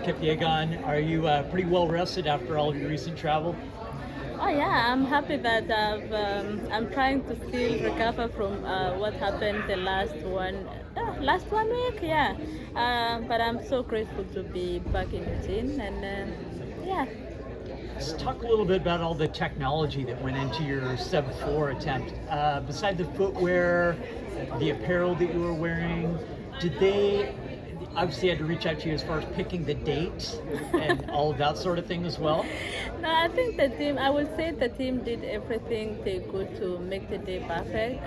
Kipyegon. Are you pretty well rested after all of your recent travel? Oh yeah, I'm happy that I'm trying to still recover from what happened the last 1 week. Yeah, but I'm so grateful to be back in routine and yeah. Let's talk a little bit about all the technology that went into your sub 4 attempt. Beside the footwear, the apparel that you were wearing, did they obviously had to reach out to you as far as picking the date and all of that sort of thing as well? No, I think the team. I would say the team did everything they could to make the day perfect.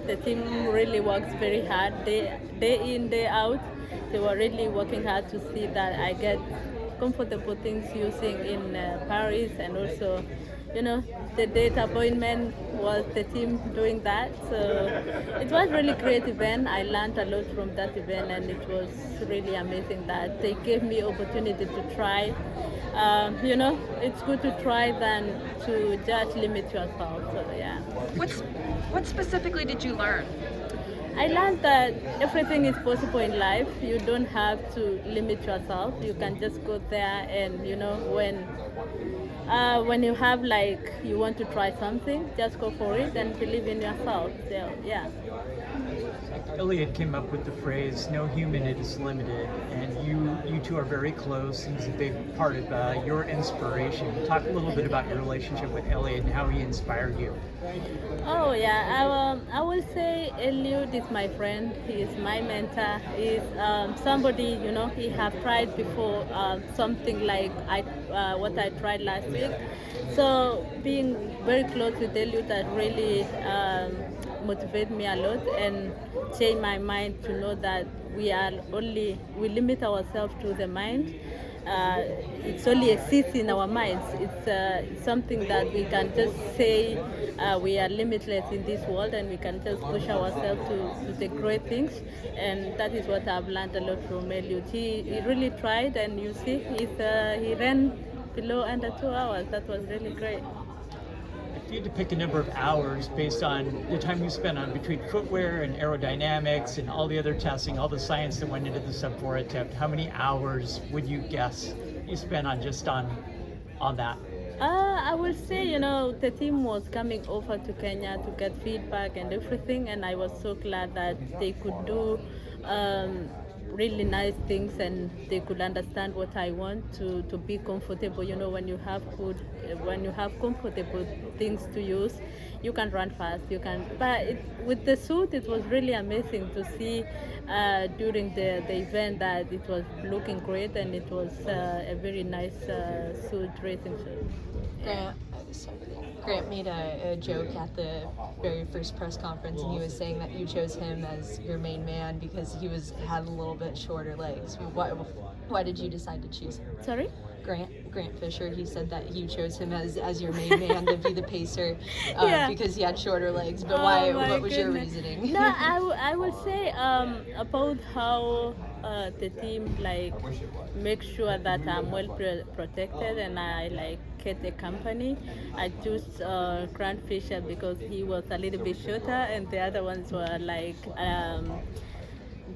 The team really works very hard, day in, day out. They were really working hard to see that I get comfortable things using in Paris, and also, you know, the date appointment was the team doing that. So it was really great event. I learned a lot from that event, and it was really amazing that they gave me opportunity to try. It's good to try than to just limit yourself. So yeah. What's what specifically did you learn? I learned that everything is possible in life. You don't have to limit yourself. You can just go there, and when you have like you want to try something, just go for it and believe in yourself. So yeah. Elliot came up with the phrase "no human is limited," and you two are very close, and he's a big part of your inspiration. Talk a little bit about your relationship with Elliot and how he inspired you. Oh yeah, I will say Eliud is my friend. He is my mentor. He's somebody he have tried before something like what I tried last week. So being very close with Eliud that really motivate me a lot and change my mind to know that we limit ourselves to the mind. It's only exists in our minds. It's something that we can just say we are limitless in this world, and we can just push ourselves to the great things. And that is what I've learned a lot from Eliud. He really tried, and you see, he ran below under 2 hours. That was really great. If you had to pick a number of hours based on the time you spent on between footwear and aerodynamics and all the other testing, all the science that went into the sub 4 attempt, how many hours would you guess you spent on that? I will say, the team was coming over to Kenya to get feedback and everything, and I was so glad that they could do really nice things, and they could understand what I want to be comfortable. When you have when you have comfortable things to use, you can run fast. With the suit, it was really amazing to see during the event that it was looking great, and it was a very nice racing suit. Grant, Grant made a joke at the very first press conference, and he was saying that you chose him as your main man because he had a little bit shorter legs. Why did you decide to choose him? Sorry? Grant Fisher, he said that you chose him as your main man to be the pacer because he had shorter legs. But why? What was your reasoning? No, I will say about how the team make sure that I'm well protected, and I get the company. I choose Grant Fisher because he was a little bit shorter, and the other ones were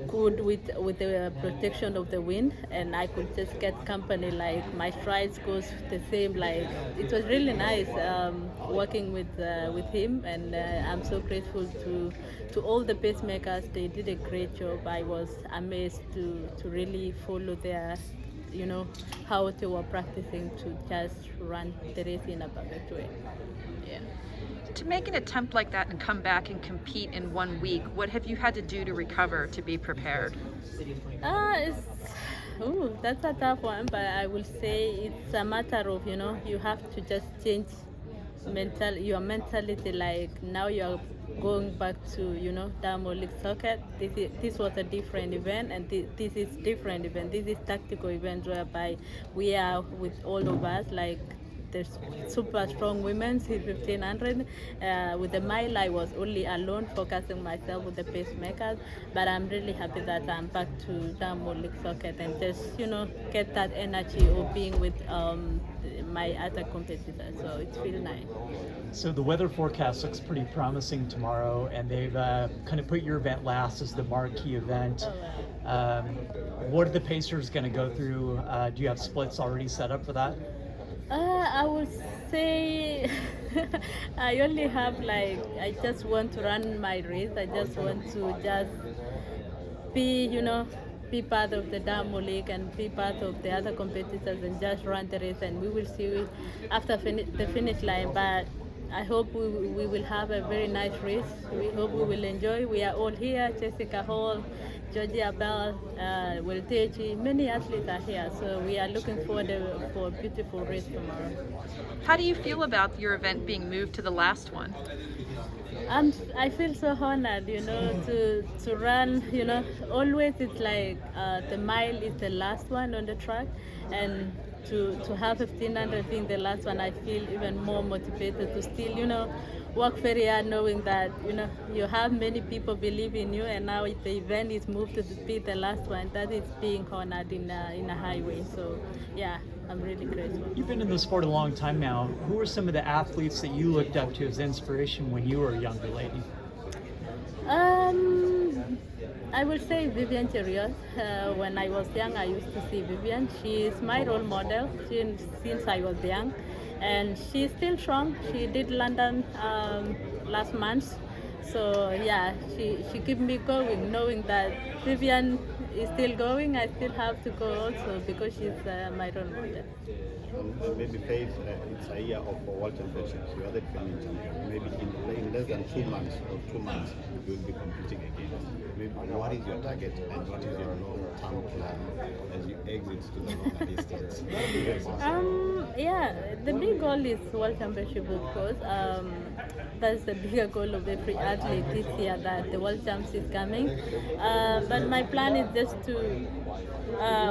good with the protection of the wind, and I could just get company. My strides goes the same. It was really nice working with him, and I'm so grateful to all the pacemakers. They did a great job. I was amazed to really follow their how they were practicing to just run the race in a perfect way. Yeah. To make an attempt like that and come back and compete in 1 week, what have you had to do to recover to be prepared? That's a tough one, but I will say it's a matter of you have to just change your mentality. Now you're going back to Diamond League Soccer. This was a different event, and this is different event. This is tactical event whereby we are with all of us the super strong women in 1500. With the mile, I was only alone, focusing myself with the pacemakers. But I'm really happy that I'm back to Diamond League circuit and just get that energy of being with my other competitors. So it feels nice. So the weather forecast looks pretty promising tomorrow, and they've kind of put your event last as the marquee event. Oh, wow. What are the Pacers going to go through? Do you have splits already set up for that? I would say I only have I just want to run my race. I just want to be, be part of the Diamond League and be part of the other competitors and just run the race, and we will see after the finish line. But I hope we will have a very nice race. We hope we will enjoy. We are all here. Jessica Hall, Georgia Bell, Welteji, many athletes are here. So we are looking forward for a beautiful race tomorrow. How do you feel about your event being moved to the last one? I feel so honored, to run, always it's like the mile is the last one on the track, and to have 1500 being the last one, I feel even more motivated to still, work very hard, knowing that, you have many people believe in you, and now the event is moved to be the last one. That is being honored in a high way. So, yeah, I'm really grateful. You've been in the sport a long time now. Who are some of the athletes that you looked up to as inspiration when you were a younger lady? I will say Vivian Cheriot. When I was young, I used to see Vivian. She is my role model since I was young, and she's still strong. She did London last month, so yeah, she kept me going, knowing that Vivian is still going. I still have to go also because she's my role model. Maybe Faith, it's a year of World Championships. You are the defending champion. Maybe in less than 2 months or 2 months, you will be competing again. Maybe what is your target and what is your long-term plan as you exit to the longer distance? Yeah, the big goal is World Championship, of course. That's the bigger goal of every athlete this year, that the World Champs is coming. But my plan is just to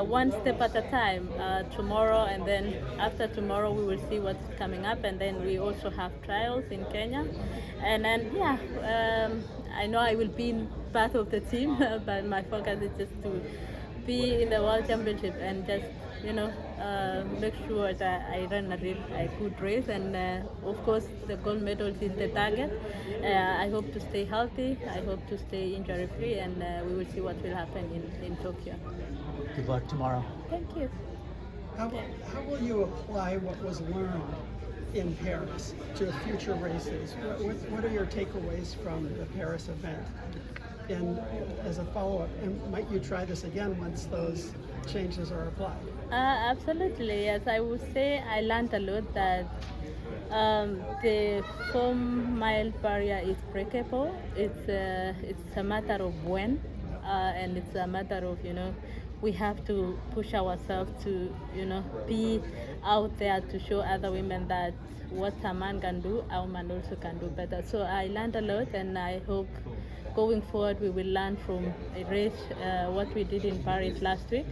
one step at a time. Tomorrow, and then after tomorrow we will see what's coming up, and then we also have trials in Kenya, and then I know I will be part of the team, but my focus is just to be in the World Championship and just make sure that I run a good race, and of course the gold medal is the target. I hope to stay healthy, I hope to stay injury free, and we will see what will happen in Tokyo. Good luck tomorrow. Thank you. How will you apply what was learned in Paris to future races? What are your takeaways from the Paris event? And as a follow-up, and might you try this again once those changes are applied? Absolutely, yes. I would say I learned a lot that the 4-mile barrier is breakable. It's a matter of when, and it's a matter of we have to push ourselves to be out there to show other women that what a man can do, our man also can do better. So I learned a lot, and I hope going forward we will learn from a race what we did in Paris last week,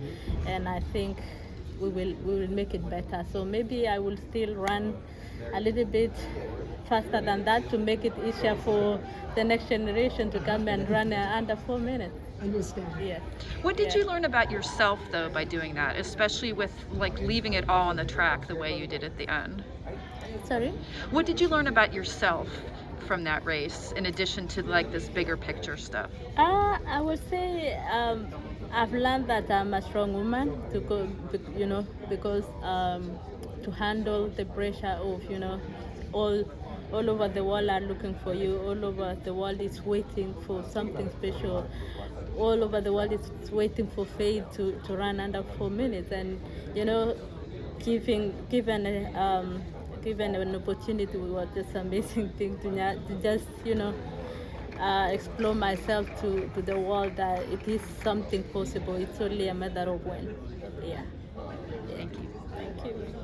and I think we will make it better. So maybe I will still run a little bit faster than that to make it easier for the next generation to come and run under 4 minutes. Understand. Yeah. What did you learn about yourself though by doing that, especially with leaving it all on the track the way you did at the end? Sorry? What did you learn about yourself from that race in addition to this bigger picture stuff? I would say I've learned that I'm a strong woman to go, because to handle the pressure of all over the world are looking for you. All over the world is waiting for something special. All over the world is waiting for Faith to run under 4 minutes, and given an opportunity was just an amazing thing to just explore myself to the world that it is something possible. It's only a matter of when. Yeah. Thank you. Thank you.